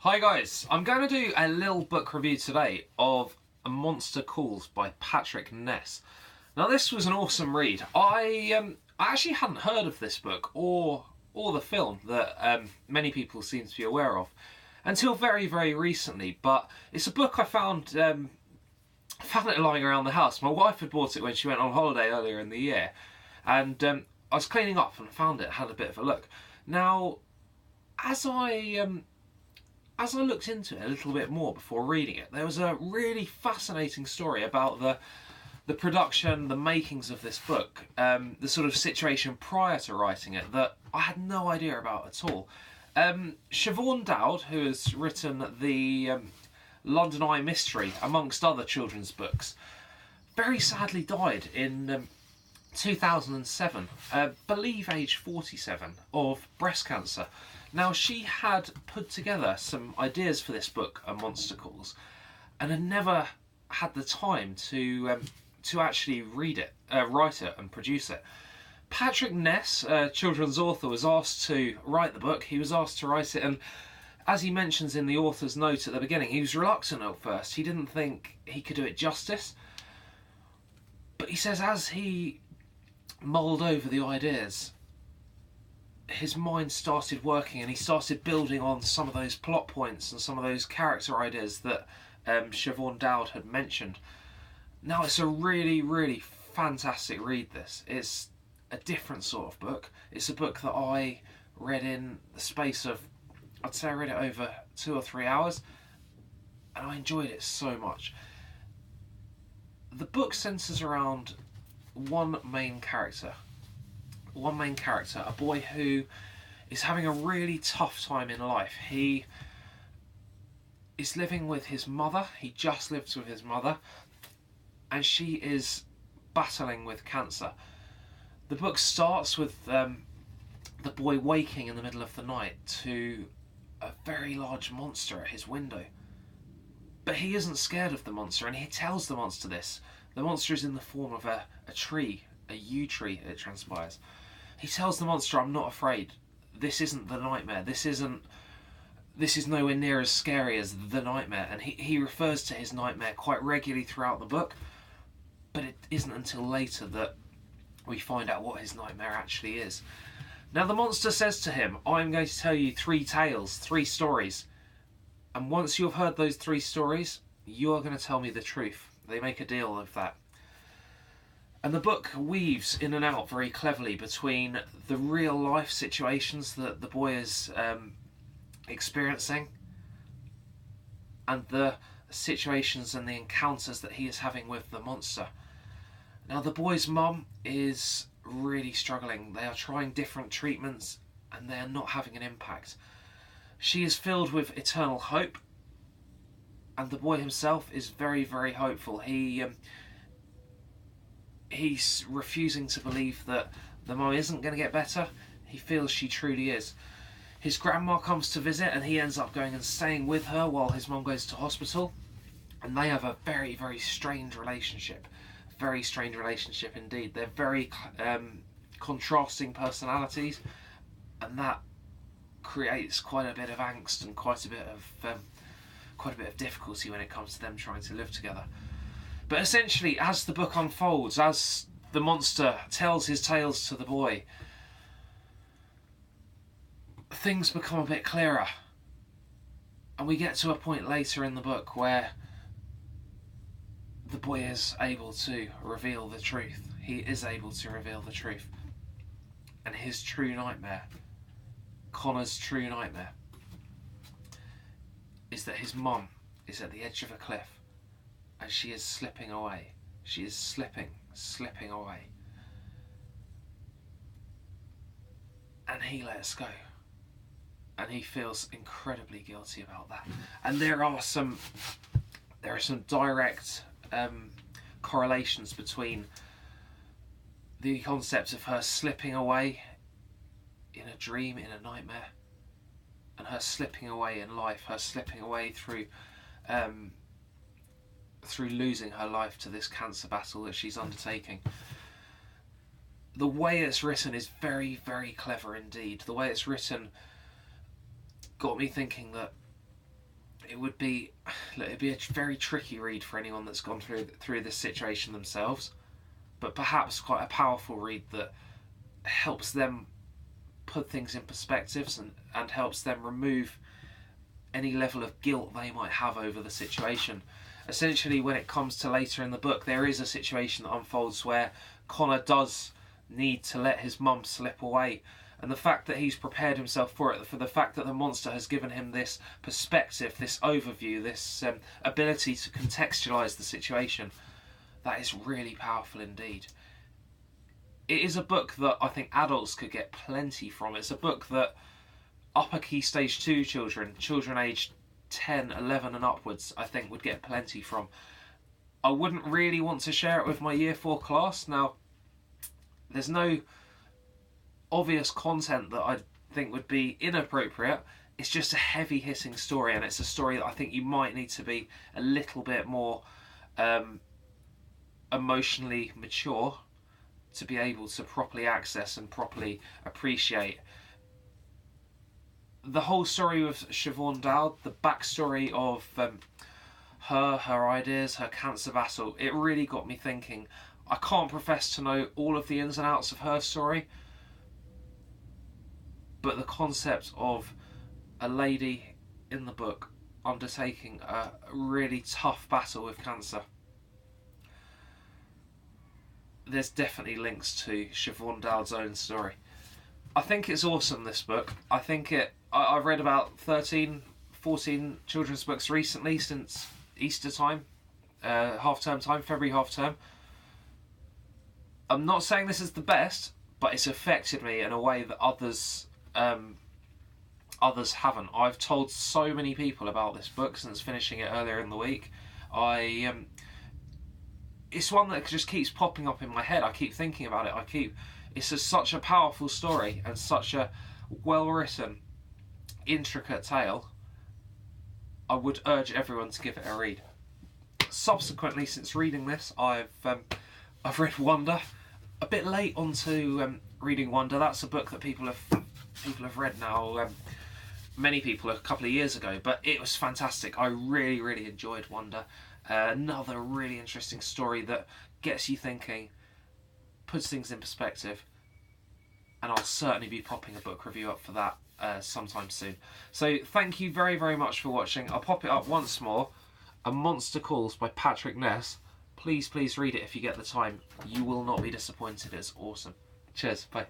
Hi guys, I'm going to do a little book review today of A Monster Calls by Patrick Ness. Now this was an awesome read. I actually hadn't heard of this book or the film that many people seem to be aware of until very recently, but it's a book I found it lying around the house. My wife had bought it when she went on holiday earlier in the year, and I was cleaning up and found it, had a bit of a look. Now as I looked into it a little bit more before reading it, there was a really fascinating story about the production, the makings of this book, the sort of situation prior to writing it that I had no idea about at all. Siobhan Dowd, who has written the London Eye Mystery, amongst other children's books, very sadly died in 2007, I believe age 47, of breast cancer. Now, she had put together some ideas for this book, A Monster Calls, and had never had the time to actually write it and produce it. Patrick Ness, children's author, was asked to write the book. He was asked to write it, and as he mentions in the author's note at the beginning, he was reluctant at first. He didn't think he could do it justice. But he says as he mulled over the ideas, his mind started working and he started building on some of those plot points and some of those character ideas that Siobhan Dowd had mentioned. Now it's a really fantastic read, this. It's a different sort of book. It's a book that I read in the space of, I'd say I read it over 2 or 3 hours, and I enjoyed it so much. The book centres around one main character, a boy who is having a really tough time in life. He is living with his mother. He just lives with his mother, and she is battling with cancer. The book starts with the boy waking in the middle of the night to a very large monster at his window. But he isn't scared of the monster, and he tells the monster this. The monster is in the form of a tree, a yew tree, it transpires. He tells the monster, "I'm not afraid. This isn't the nightmare. This is nowhere near as scary as the nightmare." And he refers to his nightmare quite regularly throughout the book, but it isn't until later that we find out what his nightmare actually is. Now the monster says to him, "I'm going to tell you 3 tales, 3 stories. And once you've heard those 3 stories, you are going to tell me the truth." They make a deal of that. And the book weaves in and out very cleverly between the real life situations that the boy is experiencing and the situations and the encounters that he is having with the monster. Now the boy's mum is really struggling. They are trying different treatments and they are not having an impact. She is filled with eternal hope, and the boy himself is very hopeful. He's refusing to believe that the mum isn't going to get better. He feels she truly is. His grandma comes to visit and he ends up going and staying with her while his mum goes to hospital. And they have a very strange relationship. Very strange relationship indeed. They're very contrasting personalities, and that creates quite a bit of angst and quite a bit of difficulty when it comes to them trying to live together. But essentially, as the book unfolds, as the monster tells his tales to the boy, things become a bit clearer. And we get to a point later in the book where the boy is able to reveal the truth. He is able to reveal the truth. And his true nightmare, Connor's true nightmare, is that his mum is at the edge of a cliff and she is slipping away. She is slipping away. And he lets go. And he feels incredibly guilty about that. And there are some direct correlations between the concept of her slipping away in a dream, in a nightmare, and her slipping away in life, her slipping away through losing her life to this cancer battle that she's undertaking. The way it's written is very, very clever indeed. The way it's written got me thinking that it'd be a very tricky read for anyone that's gone through this situation themselves, but perhaps quite a powerful read that helps them put things in perspectives and helps them remove any level of guilt they might have over the situation. Essentially, when it comes to later in the book, there is a situation that unfolds where Connor does need to let his mum slip away, and the fact that he's prepared himself for it, for the fact that the monster has given him this perspective, this overview, this ability to contextualise the situation, that is really powerful indeed. It is a book that I think adults could get plenty from. It's a book that upper key stage 2 children aged 10, 11 and upwards, I think would get plenty from. I wouldn't really want to share it with my year 4 class. Now, there's no obvious content that I think would be inappropriate. It's just a heavy hitting story, and it's a story that I think you might need to be a little bit more emotionally mature to be able to properly access and properly appreciate. The whole story with Siobhan Dowd, the backstory of her ideas, her cancer battle, it really got me thinking. I can't profess to know all of the ins and outs of her story, but the concept of a lady in the book undertaking a really tough battle with cancer, there's definitely links to Siobhan Dowd's own story. I think it's awesome, this book. I've read about 13, 14 children's books recently since Easter time, half-term time, February half-term. I'm not saying this is the best, but it's affected me in a way that others haven't. I've told so many people about this book since finishing it earlier in the week. It's one that just keeps popping up in my head. I keep thinking about it. It's such a powerful story and such a well-written, intricate tale. I would urge everyone to give it a read. Subsequently, since reading this, I've read Wonder. A bit late onto reading Wonder. That's a book that people have read now. Many people a couple of years ago, but it was fantastic. I really, really enjoyed Wonder. Another really interesting story that gets you thinking, puts things in perspective, and I'll certainly be popping a book review up for that sometime soon. So thank you very, very much for watching. I'll pop it up once more. A Monster Calls by Patrick Ness. Please, please read it if you get the time. You will not be disappointed. It's awesome. Cheers. Bye.